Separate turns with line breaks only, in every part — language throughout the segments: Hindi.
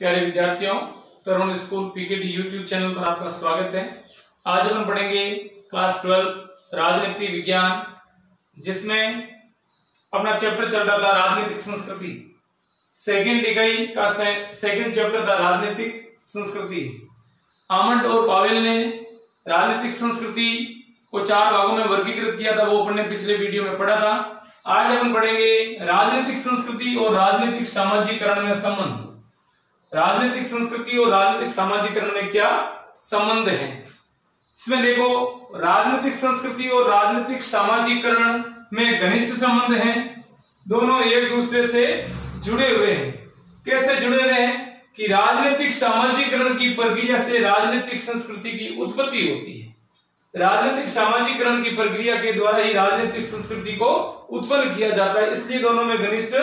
प्यारे विद्यार्थियों, तरुण स्कूल पीकेटी यूट्यूब चैनल पर आपका स्वागत है। आज हम पढ़ेंगे क्लास 12 राजनीति विज्ञान, जिसमें अपना चैप्टर चल रहा था राजनीतिक संस्कृति। सेकंड इकाई का सेकंड चैप्टर था राजनीतिक संस्कृति। आमंड और पावेल ने राजनीतिक संस्कृति को 4 भागों में वर्गीकृत किया था, वो अपने पिछले वीडियो में पढ़ा था। आज हम पढ़ेंगे राजनीतिक संस्कृति और राजनीतिक सामाजिकरण में संबंध। राजनीतिक संस्कृति और राजनीतिक सामाजिकरण में क्या संबंध है, इसमें देखो राजनीतिक संस्कृति और राजनीतिक सामाजिकरण में घनिष्ठ संबंध है। दोनों एक दूसरे से जुड़े हुए हैं। कैसे जुड़े हुए हैं कि राजनीतिक सामाजिकरण की प्रक्रिया से राजनीतिक संस्कृति की उत्पत्ति होती है। राजनीतिक सामाजिकरण की प्रक्रिया के द्वारा ही राजनीतिक संस्कृति को उत्पन्न किया जाता है, इसलिए दोनों में घनिष्ठ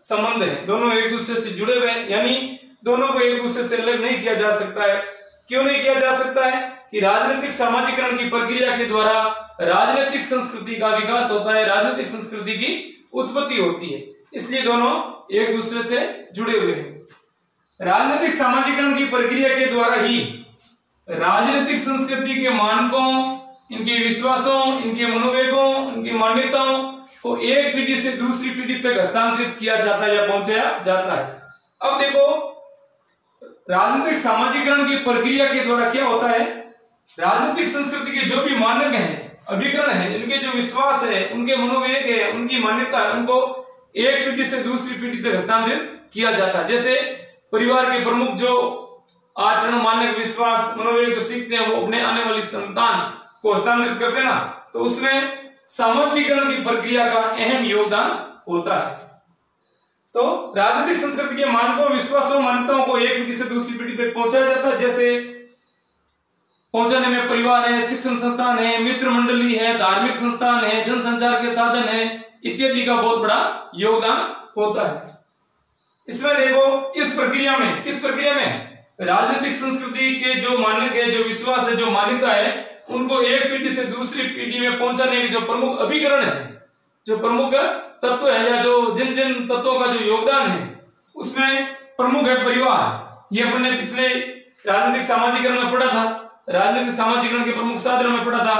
संबंध है। दोनों एक दूसरे से जुड़े हुए हैं, यानी दोनों को एक दूसरे से अलग नहीं किया जा सकता है। क्यों नहीं किया जा सकता है कि राजनीतिक सामाजिकरण की प्रक्रिया के द्वारा राजनीतिक संस्कृति का विकास होता है, राजनीतिक संस्कृति की उत्पत्ति होती है, इसलिए दोनों एक दूसरे से जुड़े हुए हैं। राजनीतिक सामाजिकरण की प्रक्रिया के द्वारा ही राजनीतिक संस्कृति के मानकों, इनके विश्वासों, इनके मनोवेगों, इनकी मान्यताओं को एक पीढ़ी से दूसरी पीढ़ी तक हस्तांतरित किया जाता है या पहुंचाया जाता है। अब देखो राजनीतिक सामाजिकरण की प्रक्रिया के द्वारा क्या होता है, राजनीतिक संस्कृति के जो भी मानक हैं, अभिकरण है, इनके जो विश्वास है, उनके मनोवेग है, उनकी मान्यता है, उनको एक पीढ़ी से दूसरी पीढ़ी तक हस्तांतरित किया जाता है। जैसे परिवार के प्रमुख जो आचरण, मानक, विश्वास, मनोवेग जो सीखते हैं, वो अपने आने वाली संतान को हस्तांतरित करते हैं ना, तो उसमें सामाजिकरण की प्रक्रिया का अहम योगदान होता है। तो राजनीतिक संस्कृति के मानकों, विश्वासों, मान्यताओं को एक पीढ़ी से दूसरी पीढ़ी तक पहुंचाया जाता है। जैसे पहुंचाने में परिवार है, शिक्षण संस्थान है, मित्र मंडली है, धार्मिक संस्थान है, जनसंचार के साधन है, इत्यादि का बहुत बड़ा योगदान होता है। इसमें देखो इस प्रक्रिया में, किस प्रक्रिया में, राजनीतिक संस्कृति के जो मानक है, जो विश्वास है, जो मान्यता है, उनको एक पीढ़ी से दूसरी पीढ़ी में पहुंचाने के जो प्रमुख अभिकरण है, जो प्रमुख तत्व है, या जो जिन जिन तत्वों का जो योगदान है, उसमें प्रमुख है परिवार। ये अपने पिछले राजनीतिक सामाजिकरण में पढ़ा था। राजनीतिक सामाजिकरण के प्रमुख साधनों में पढ़ा था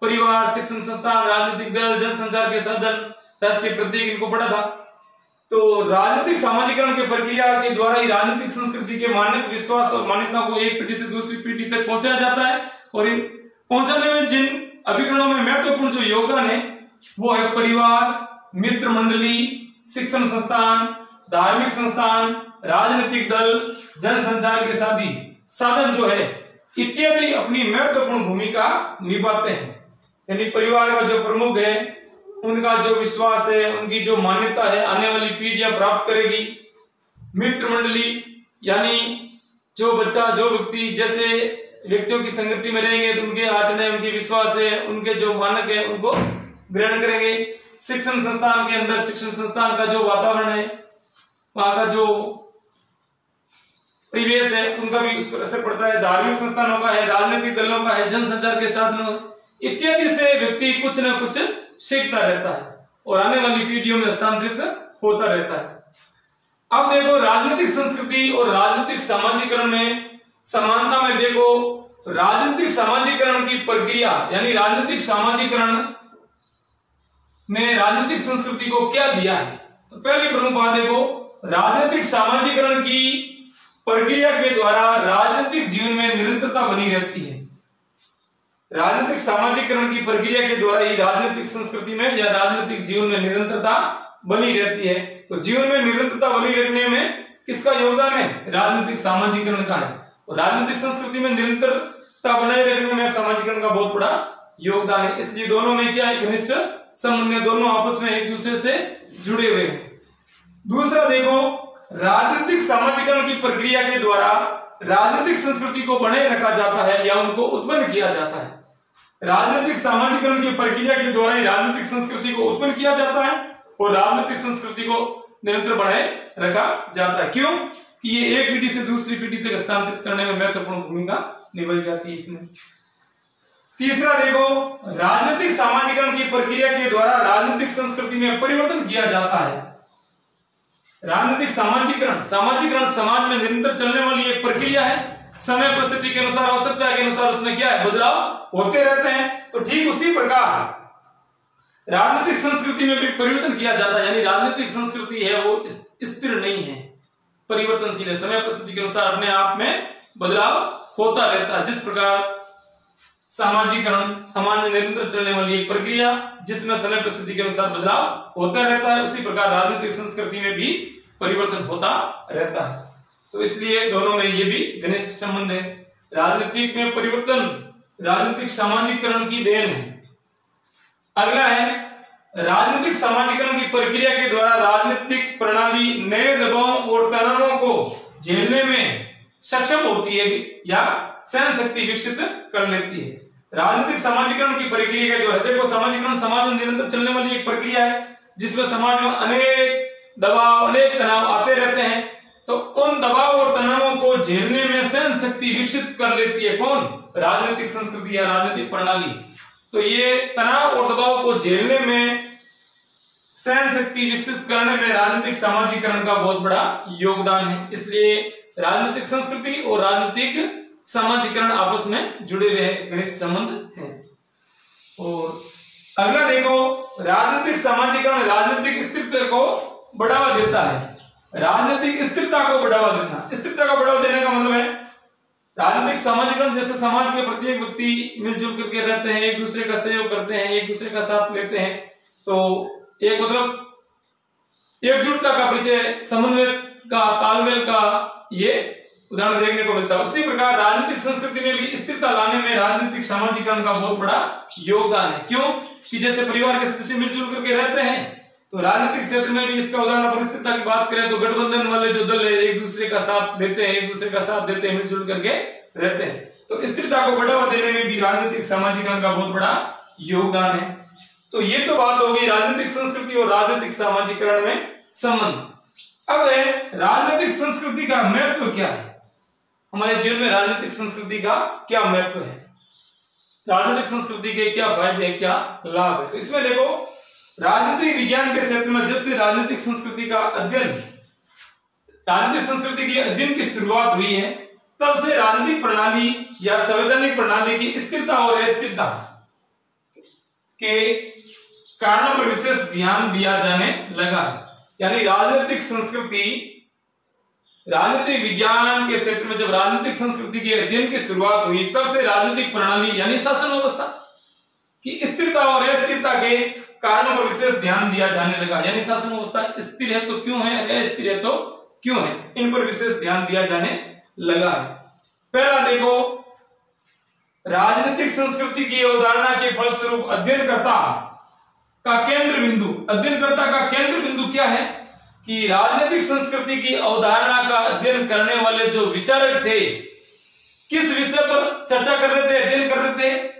परिवार, शिक्षण संस्थान, राजनीतिक दल, जनसंचार के साधन, राष्ट्रीय प्रतीक, इनको पढ़ा था। तो राजनीतिक सामाजिकरण की प्रक्रिया के द्वारा ही राजनीतिक संस्कृति के मानक, विश्वास और मान्यताओं को एक पीढ़ी से दूसरी पीढ़ी तक पहुंचाया जाता है। और इन पहुंचाने में जिन अभिकरणों में महत्वपूर्ण जो योगदान है, वो है परिवार, मित्र मंडली, शिक्षण संस्थान, धार्मिक संस्थान, राजनीतिक दल, जनसंचार के साधन जो है, इत्यादि अपनी महत्वपूर्ण भूमिका निभाते हैं। यानी परिवार का जो प्रमुख है, उनका जो विश्वास है, उनकी जो मान्यता है, आने वाली पीढ़ियां प्राप्त करेगी। मित्र मंडली यानी जो बच्चा, जो व्यक्ति जैसे व्यक्तियों की संगति में रहेंगे, तो उनके आचरण है, उनके विश्वास है, उनके जो मानक है, उनको ग्रहण करेंगे। शिक्षण संस्थान के अंदर शिक्षण संस्थान का जो वातावरण है, वहां का जो परिवेश है, उनका भी उस पर असर पड़ता है। धार्मिक संस्थानों का है, राजनीतिक दलों का है, जनसंचार के साधनों इत्यादि से व्यक्ति कुछ न कुछ सीखता रहता है और आने वाली पीढ़ियों में हस्तांतरित होता रहता है। अब देखो राजनीतिक संस्कृति और राजनीतिक सामाजिकरण में समानता में देखो, राजनीतिक सामाजिकरण की प्रक्रिया यानी राजनीतिक सामाजिकरण ने राजनीतिक संस्कृति को क्या दिया है। तो पहली प्रमुख बात देखो, राजनीतिक सामाजिकरण की प्रक्रिया के द्वारा राजनीतिक जीवन में निरंतरता बनी रहती है। राजनीतिक सामाजिकरण की प्रक्रिया के द्वारा ही राजनीतिक संस्कृति में या राजनीतिक जीवन में निरंतरता बनी रहती है। तो जीवन में निरंतरता बनी रखने में किसका योगदान है, राजनीतिक सामाजिकरण का है। और राजनीतिक संस्कृति में निरंतरता बनाए रखने में सामाजिकरण का बहुत बड़ा योगदान है। इसलिए दोनों में क्या है, घनिष्ठ संबंध में, दोनों आपस में एक दूसरे से जुड़े हुए हैं। दूसरा देखो, राजनीतिक सामाजिकरण की प्रक्रिया के द्वारा राजनीतिक संस्कृति को बनाए रखा जाता है या उनको उत्पन्न किया जाता है। राजनीतिक सामाजिकरण की प्रक्रिया के द्वारा ही राजनीतिक संस्कृति को उत्पन्न किया जाता है और राजनीतिक संस्कृति को निरंतर बनाए रखा जाता है। क्यों कि ये एक पीढ़ी से दूसरी पीढ़ी तक हस्तांतरित करने में महत्वपूर्ण भूमिका निभाई जाती है इसमें। तीसरा देखो, राजनीतिक सामाजिकरण की प्रक्रिया के द्वारा राजनीतिक संस्कृति में परिवर्तन किया जाता है। राजनीतिक सामाजिकरण, सामाजिकरण समाज में निरंतर चलने वाली एक प्रक्रिया है। समय परिस्थिति के अनुसार, आवश्यकता के अनुसार उसमें क्या है, बदलाव होते रहते हैं। तो ठीक उसी प्रकार राजनीतिक संस्कृति में भी परिवर्तन किया जाता है, यानी राजनीतिक संस्कृति है वो स्थिर नहीं है, परिवर्तनशील है, समय परिस्थिति के अनुसार अपने आप में बदलाव होता रहता है। जिस प्रकार सामाजिकरण समाज में निरंतर चलने वाली एक प्रक्रिया जिसमें समय परिस्थिति के अनुसार बदलाव होता रहता है, उसी प्रकार राजनीतिक संस्कृति में भी परिवर्तन होता रहता है। तो इसलिए दोनों में ये भी घनिष्ठ संबंध है। राजनीतिक में परिवर्तन राजनीतिक सामाजिकरण की देन है। अगला है राजनीतिक सामाजिकरण की प्रक्रिया के द्वारा राजनीतिक प्रणाली नए दबाव और तनावों को झेलने में सक्षम होती है या सहन शक्ति विकसित कर लेती है। राजनीतिक सामाजिकरण की प्रक्रिया के द्वारा, देखो सामाजिकरण समाज में निरंतर चलने वाली एक प्रक्रिया है जिसमें समाज में अनेक दबाव अनेक तनाव आते रहते हैं। तो उन दबाव और तनावों को झेलने में सहन शक्ति विकसित कर लेती है कौन, राजनीतिक संस्कृति या राजनीतिक प्रणाली। तो ये तनाव और दबाव को झेलने में सहन शक्ति विकसित करने में राजनीतिक सामाजिकरण का बहुत बड़ा योगदान है। इसलिए राजनीतिक संस्कृति और राजनीतिक सामाजिकरण आपस में जुड़े हुए घनिष्ठ संबंध हैं। और अगला देखो, राजनीतिक सामाजिकरण राजनीतिक स्थिरता को बढ़ावा देता है। राजनीतिक स्थिरता को बढ़ावा देना, स्थिरता को बढ़ावा देने का मतलब है राजनीतिक सामाजिकरण जैसे समाज के प्रत्येक व्यक्ति मिलजुल करके रहते हैं, एक दूसरे का सहयोग करते हैं, एक दूसरे का साथ लेते हैं, तो एक मतलब एकजुटता का परिचय, समन्वय का, तालमेल का ये उदाहरण देखने को मिलता है। उसी प्रकार राजनीतिक संस्कृति में भी स्थिरता लाने में राजनीतिक सामाजिकरण का बहुत बड़ा योगदान है। क्यों कि जैसे परिवार के सदस्य मिलजुल करके रहते हैं, तो राजनीतिक क्षेत्र में भी इसका उदाहरण, अपन स्थिरता की बात करें तो गठबंधन वाले जो दल है एक दूसरे का साथ देते हैं, एक दूसरे का साथ देते हैं, मिलजुल करके रहते हैं। तो स्थिरता को बढ़ावा देने में भी राजनीतिक सामाजिकरण का बहुत बड़ा योगदान है। तो ये तो बात हो गई राजनीतिक संस्कृति और राजनीतिक सामाजिकरण में संबंध। अब है राजनीतिक संस्कृति का महत्व क्या है, हमारे जीवन में राजनीतिक संस्कृति का क्या महत्व है, राजनीतिक संस्कृति के क्या फायदे हैं, क्या लाभ है। तो इसमें देखो, राजनीतिक विज्ञान के क्षेत्र में जब से राजनीतिक संस्कृति का अध्ययन, राजनीतिक संस्कृति के अध्ययन की शुरुआत हुई है, तब से राजनीतिक प्रणाली या संवैधानिक प्रणाली की स्थिरता और अस्थिरता के कारणों पर विशेष ध्यान दिया जाने लगा। यानी राजनीतिक संस्कृति, राजनीतिक विज्ञान के क्षेत्र में जब राजनीतिक संस्कृति के अध्ययन की शुरुआत हुई, तब से राजनीतिक प्रणाली यानी शासन व्यवस्था की स्थिरता और अस्थिरता के कारणों पर विशेष ध्यान दिया जाने लगा। यानी शासन व्यवस्था स्थिर है तो क्यों है, अस्थिर है तो क्यों है, इन पर विशेष ध्यान दिया जाने लगा है। पहला देखो, राजनीतिक संस्कृति की अवधारणा के फलस्वरूप अध्ययनकर्ता का केंद्र बिंदु, अध्ययनकर्ता का केंद्र बिंदु क्या है कि राजनीतिक संस्कृति की अवधारणा का अध्ययन करने वाले जो विचारक थे किस विषय पर चर्चा कर रहे थे, अध्ययन कर रहे थे।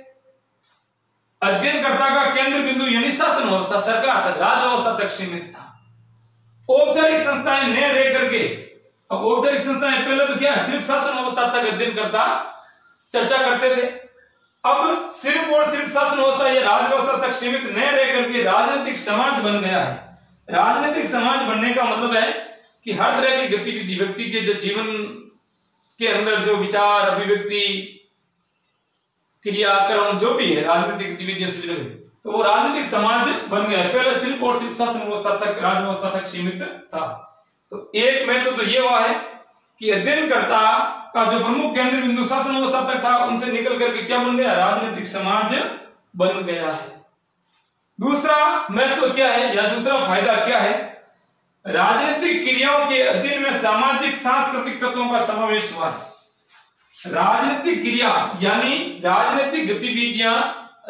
अध्ययनकर्ता का केंद्र बिंदु यानी शासन व्यवस्था, सरकार तक, राज व्यवस्था तक सीमित था। औपचारिक संस्थाएं न रह करके, अब औपचारिक संस्थाएं पहले तो क्या सिर्फ शासन व्यवस्था तक अध्ययनकर्ता चर्चा करते थे, अब सिर्फ और सिर्फ शासन व्यवस्था या राज व्यवस्था तक सीमित न रह करके राजनीतिक समाज बन गया है। राजनीतिक समाज बनने का मतलब है कि हर तरह की गतिविधि, व्यक्ति के जो जीवन के अंदर जो विचार, अभिव्यक्ति, क्रियाक्रम जो भी है राजनीतिक गतिविधियों से जुड़े हुए, तो वो राजनीतिक समाज बन गया है। पहले सिर्फ और सिर्फ शासन व्यवस्था तक, राज व्यवस्था तक सीमित था। तो एक महत्व तो ये हुआ है कि अध्ययनकर्ता का जो प्रमुख केंद्र बिंदु शासन व्यवस्था तक था, उनसे निकल करके क्या बन गया, राजनीतिक समाज बन गया है। दूसरा महत्व क्या है या दूसरा फायदा क्या है, राजनीतिक क्रियाओं के अध्ययन में सामाजिक सांस्कृतिक तत्वों का समावेश हुआ है। राजनीतिक क्रिया यानी राजनीतिक गतिविधियां,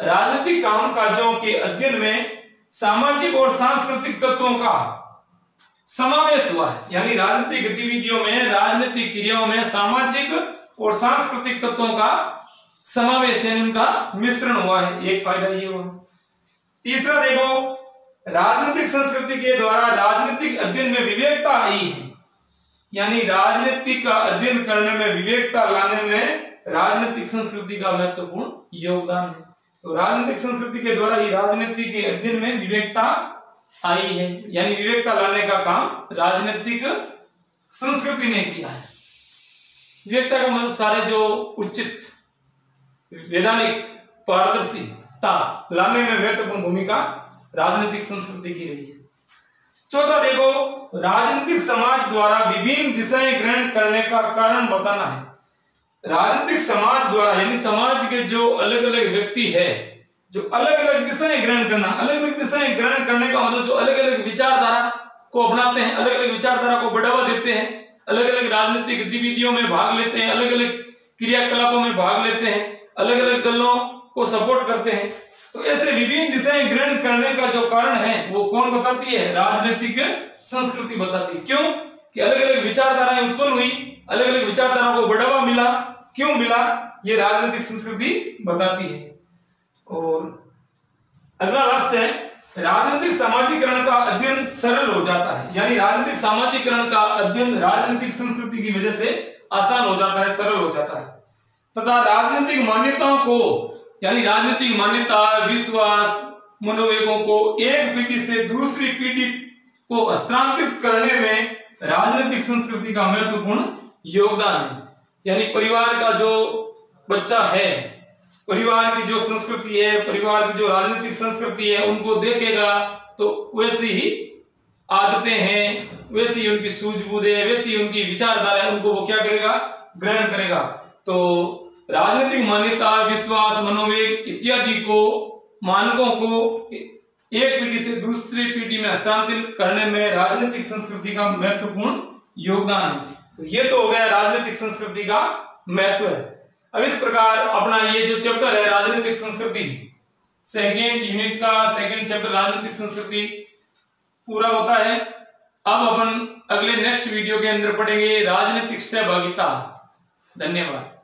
राजनीतिक कामकाजों के अध्ययन में सामाजिक और सांस्कृतिक तत्वों का समावेश हुआ है। यानी राजनीतिक गतिविधियों में, राजनीतिक क्रियाओं में सामाजिक और सांस्कृतिक तत्वों का समावेश है, उनका मिश्रण हुआ है। एक फायदा ये हुआ। तीसरा देखो, राजनीतिक संस्कृति के द्वारा राजनीतिक अध्ययन में विवेकता आई है। यानी राजनीति का अध्ययन करने में, विवेकता लाने में राजनीतिक संस्कृति का महत्वपूर्ण योगदान है। तो राजनीतिक संस्कृति के द्वारा ही राजनीति के अध्ययन में विवेकता आई है, यानी विवेकता लाने का काम राजनीतिक संस्कृति ने किया है। विवेकता का मतलब सारे जो उचित, वैधानिक, पारदर्शिता लाने में महत्वपूर्ण भूमिका राजनीतिक संस्कृति की रही है। चौथा देखो, राजनीतिक समाज द्वारा विभिन्न दिशाएं ग्रहण करने का कारण बताना है। राजनीतिक समाज द्वारा यानी समाज के जो अलग अलग व्यक्ति है, जो अलग अलग दिशाएं ग्रहण करना, अलग अलग दिशाएं ग्रहण करने का मतलब जो अलग अलग विचारधारा को अपनाते हैं, अलग अलग विचारधारा को बढ़ावा देते हैं, अलग अलग राजनीतिक गतिविधियों में भाग लेते हैं, अलग अलग क्रियाकलापों में भाग लेते हैं, अलग अलग दलों को सपोर्ट करते हैं। तो ऐसे विभिन्न दिशाएं ग्रहण करने का जो कारण है वो कौन बताती है? राजनीतिक संस्कृति बताती है। क्यों? कि अलग अलग विचारधाराएं उत्पन्न हुई, अलग अलग विचारधाराओं को बढ़ावा मिला। क्यों मिला? ये राजनीतिक संस्कृति बताती है। और अगला लास्ट है, राजनीतिक सामाजिकरण का अध्ययन सरल हो जाता है, यानी राजनीतिक सामाजिकरण का अध्ययन राजनीतिक संस्कृति की वजह से आसान हो जाता है, सरल हो जाता है। तथा राजनीतिक मान्यताओं को यानी राजनीतिक मान्यता, विश्वास, मनोवेगों को एक पीढ़ी से दूसरी पीढ़ी को हस्तांतरित करने में राजनीतिक संस्कृति का महत्वपूर्ण योगदान है। यानी परिवार का जो बच्चा है, परिवार की जो संस्कृति है, परिवार की जो राजनीतिक संस्कृति है, उनको देखेगा तो वैसी ही आदतें हैं, वैसी ही उनकी सूझबूझ है, वैसी ही उनकी विचारधारा है, उनको वो क्या करेगा? ग्रहण करेगा। तो राजनीतिक मान्यता, विश्वास, मनोवेग इत्यादि को, मानकों को एक पीढ़ी से दूसरी पीढ़ी में हस्तांतरित करने में राजनीतिक संस्कृति का महत्वपूर्ण योगदान है। तो ये तो हो गया राजनीतिक संस्कृति का महत्व है। अब इस प्रकार अपना ये जो चैप्टर है राजनीतिक संस्कृति, सेकेंड यूनिट का सेकेंड चैप्टर राजनीतिक संस्कृति पूरा होता है। अब अपन अगले नेक्स्ट वीडियो के अंदर पढ़ेंगे राजनीतिक सहभागिता। धन्यवाद।